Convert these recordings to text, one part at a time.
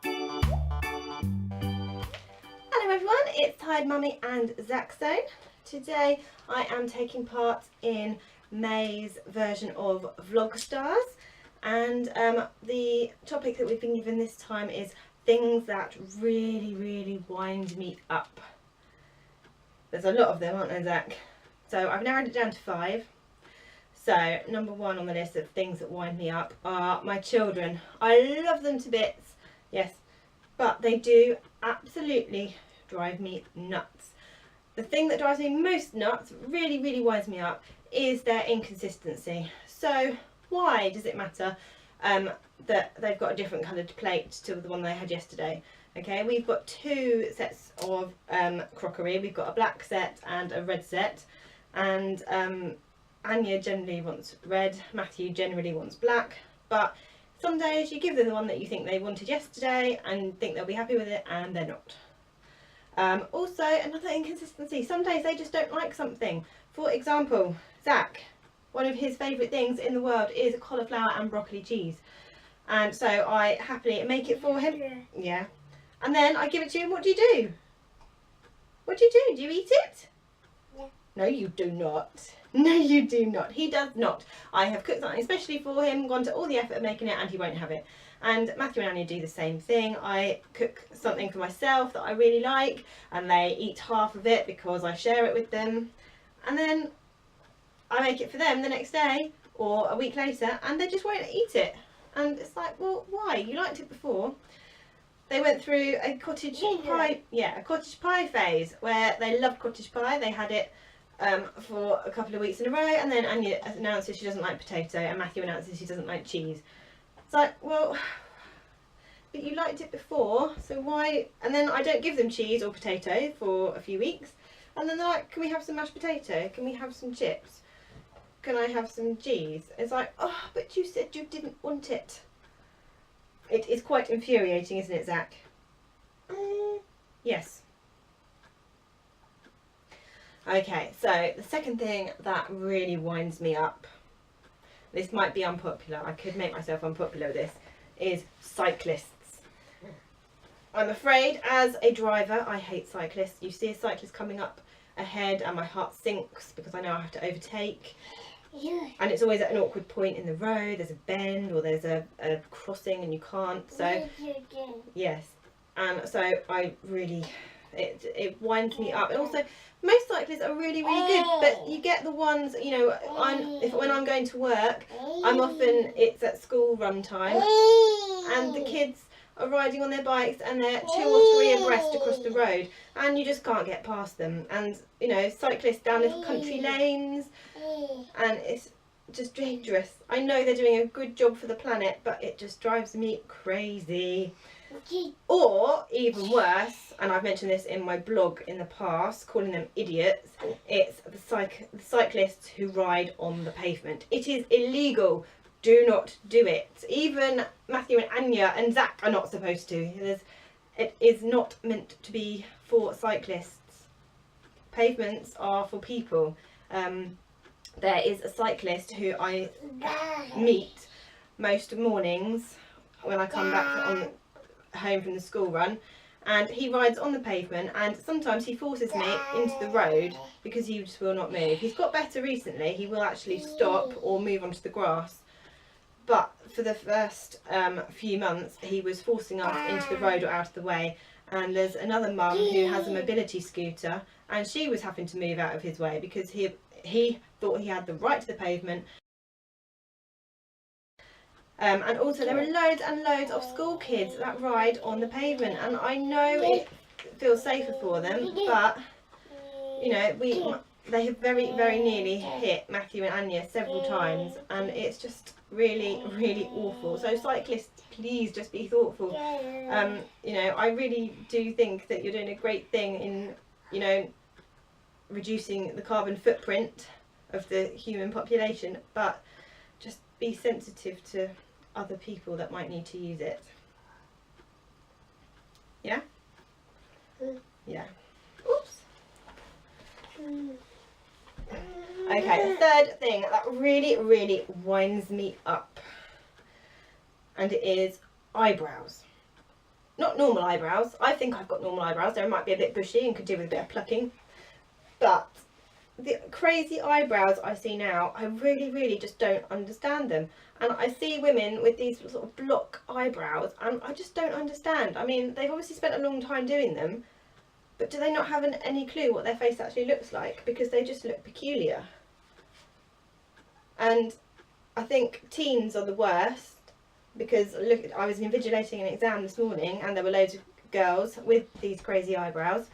Hello everyone, it's Tired Mummy and Zach Zone. Today I am taking part in May's version of Vlogstars, and the topic that we've been given this time is things that really wind me up. There's a lot of them, aren't there, Zach? So I've narrowed it down to 5. So number 1 on the list of things that wind me up are my children. I love them to bits, yes, but they do absolutely drive me nuts. The thing that drives me most nuts, really winds me up, is their inconsistency. So why does it matter that they've got a different coloured plate to the one they had yesterday? Okay, we've got 2 sets of crockery. We've got a black set and a red set, and Anya generally wants red, Matthew generally wants black, but some days you give them the one that you think they wanted yesterday and think they'll be happy with it, and they're not. Also, another inconsistency, some days they just don't like something. For example, Zach, one of his favourite things in the world is cauliflower and broccoli cheese, and so I happily make it for him. Yeah, and then I give it to him. What do you do? What do you do? Do you eat it? Yeah. No, you do not. No, you do not. He does not. I have cooked something especially for him, gone to all the effort of making it, and he won't have it. And Matthew and Anya do the same thing. I cook something for myself that I really like, and they eat half of it because I share it with them. And then I make it for them the next day or a week later, and they just won't eat it. And it's like, well, why? You liked it before. They went through a cottage pie, a cottage pie phase where they loved cottage pie. They had it for a couple of weeks in a row, and then Anya announces she doesn't like potato, and Matthew announces he doesn't like cheese. It's like, well, but you liked it before, so why? And then I don't give them cheese or potato for a few weeks, and then they're like, can we have some mashed potato? Can we have some chips? Can I have some cheese? It's like, oh, but you said you didn't want it. It is quite infuriating, isn't it, Zach? Yes. Okay, so the second thing that really winds me up, this might be unpopular, I could make myself unpopular with this, is cyclists. I'm afraid as a driver I hate cyclists. You see a cyclist coming up ahead and my heart sinks because I know I have to overtake. Yeah. And it's always at an awkward point in the road. There's a bend or there's a crossing and you can't. So yes, and so I really, it winds me up. And also most cyclists are really good, but you get the ones, you know, when I'm going to work, it's at school run time, and the kids are riding on their bikes and they're 2 or 3 abreast across the road, and you just can't get past them. And you know, cyclists down little country lanes, and it's just dangerous. I know they're doing a good job for the planet, but it just drives me crazy. Or even worse, and I've mentioned this in my blog in the past, calling them idiots, it's the cyclists who ride on the pavement. It is illegal. Do not do it. Even Matthew and Anya and Zach are not supposed to. It is not meant to be for cyclists. Pavements are for people. There is a cyclist who I meet most mornings when I come back home from the school run, and he rides on the pavement, and sometimes he forces me into the road because he just will not move. He's got better recently. He will actually stop or move onto the grass, but for the first few months he was forcing us into the road or out of the way. And there's another mum who has a mobility scooter, and she was having to move out of his way because he thought he had the right to the pavement. And also there are loads and loads of school kids that ride on the pavement, and I know it feels safer for them, but you know, they have very nearly hit Matthew and Anya several times, and it's just really awful. So cyclists, please just be thoughtful. You know, I really do think that you're doing a great thing in, you know, reducing the carbon footprint of the human population, but just be sensitive to other people that might need to use it. Yeah? Yeah. Oops. Okay, the third thing that really winds me up, and it is eyebrows. not normal eyebrows. I think I've got normal eyebrows. They might be a bit bushy and could do with a bit of plucking. But the crazy eyebrows I see now, I really just don't understand them. And I see women with these sort of block eyebrows and I just don't understand. I mean, they've obviously spent a long time doing them, but do they not have any clue what their face actually looks like? Because they just look peculiar. And I think teens are the worst, because look, I was invigilating an exam this morning and there were loads of girls with these crazy eyebrows,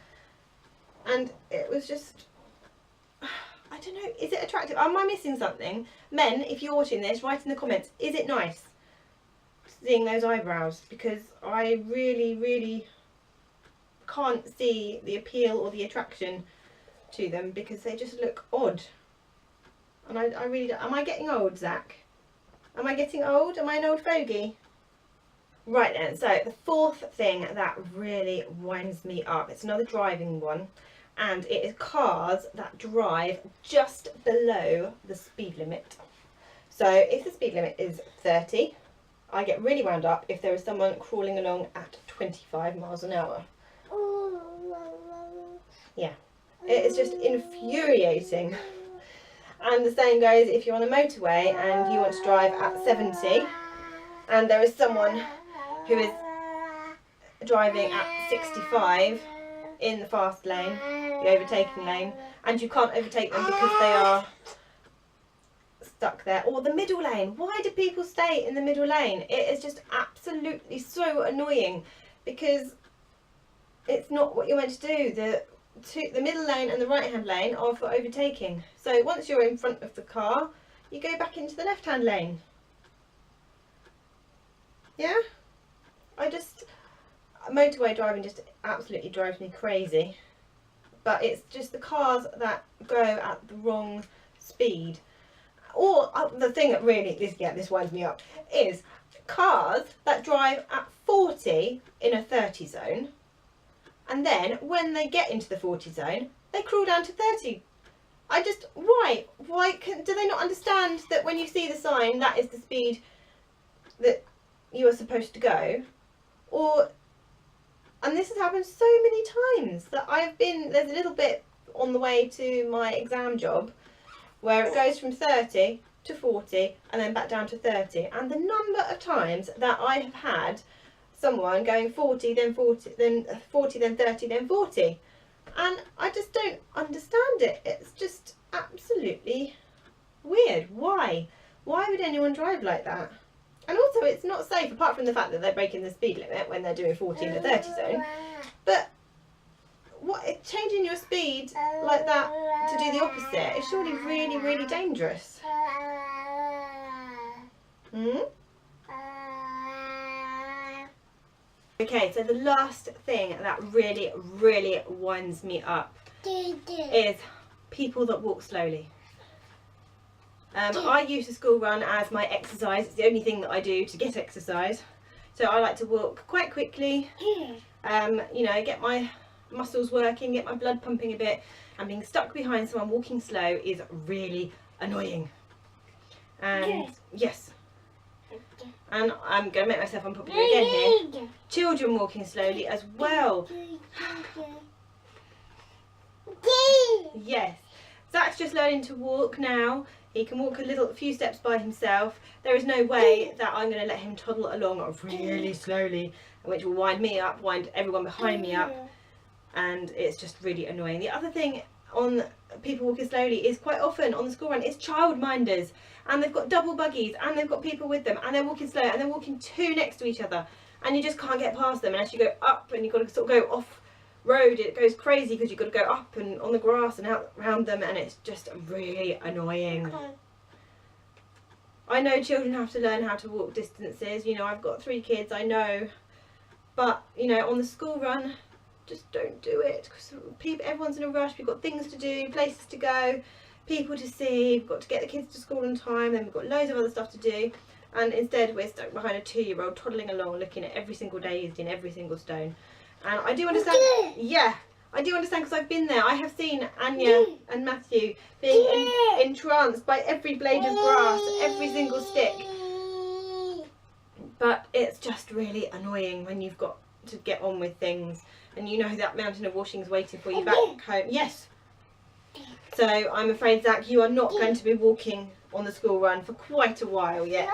and it was just, I don't know, is it attractive? Am I missing something? Men, if you're watching this, write in the comments, is it nice seeing those eyebrows? Because I really can't see the appeal or the attraction to them, because they just look odd. And I really don't. Am I getting old, Zach? Am I getting old? Am I an old fogey? Right then, so the fourth thing that really winds me up, it's another driving one, and it is cars that drive just below the speed limit. So if the speed limit is 30, I get really wound up if there is someone crawling along at 25 miles an hour. Yeah, it is just infuriating. And the same goes if you're on a motorway and you want to drive at 70 and there is someone who is driving at 65 in the fast lane, the overtaking lane, and you can't overtake them because they are stuck there. Or the middle lane. Why do people stay in the middle lane? It is just absolutely so annoying, because it's not what you're meant to do. The middle lane and the right hand lane are for overtaking. So once you're in front of the car, you go back into the left hand lane. Yeah? Motorway driving just absolutely drives me crazy. But it's just the cars that go at the wrong speed. Or the thing that really, this winds me up, is cars that drive at 40 in a 30 zone. And then when they get into the 40 zone, they crawl down to 30. Why? Do they not understand that when you see the sign, that is the speed that you are supposed to go? And this has happened so many times that there's a little bit on the way to my exam job where it goes from 30 to 40 and then back down to 30. And the number of times that I have had someone going 40, then 40, then 40, then 30, then 40. And I just don't understand it. It's just absolutely weird. Why? Why would anyone drive like that? And also, it's not safe, apart from the fact that they're breaking the speed limit when they're doing 40 in the 30 zone. But changing your speed like that to do the opposite is surely really dangerous. Okay, so the last thing that really winds me up is people that walk slowly. I use the school run as my exercise. It's the only thing that I do to get exercise. So I like to walk quite quickly, you know, get my muscles working, get my blood pumping a bit, and being stuck behind someone walking slow is really annoying. And yes. And I'm going to make myself unpopular again here. Children walking slowly as well. Yes. Zach's just learning to walk now. He can walk a few steps by himself. There is no way that I'm going to let him toddle along really slowly, which will wind me up, wind everyone behind me up. And it's just really annoying. The other thing on people walking slowly is quite often on the school run is childminders, and they've got double buggies and they've got people with them and they're walking slow and they're walking two next to each other, and you just can't get past them unless you go up, and you've got to sort of go off road. It goes crazy because you've got to go up and on the grass and out around them, and it's just really annoying. I know children have to learn how to walk distances, you know, I've got 3 kids, I know, but you know, on the school run, just don't do it, because everyone's in a rush. We've got things to do, places to go, people to see, we've got to get the kids to school on time, then we've got loads of other stuff to do, and instead we're stuck behind a 2-year-old toddling along looking at every single daisy and every single stone. And I do understand, yeah, I do understand, because I've been there. I have seen Anya and Matthew being entranced by every blade of grass, every single stick. But it's just really annoying when you've got to get on with things, and you know that mountain of washing is waiting for you back home. Yes. So I'm afraid, Zach, you are not going to be walking on the school run for quite a while yet.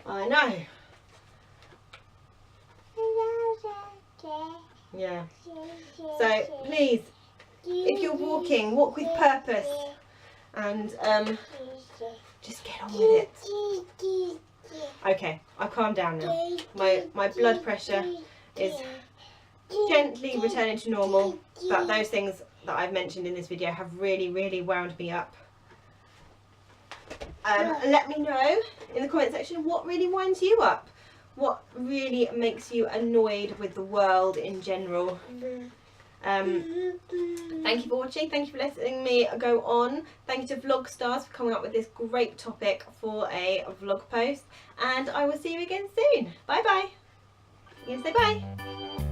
I know. Yeah. So please, if you're walking, walk with purpose, and just get on with it. Okay, I've calmed down now. My blood pressure is gently returning to normal, but those things that I've mentioned in this video have really wound me up. Let me know in the comment section what really winds you up, what really makes you annoyed with the world in general. Thank you for watching, thank you for letting me go on. Thank you to Vlogstars for coming up with this great topic for a vlog post, and I will see you again soon. Bye bye. You gonna say bye?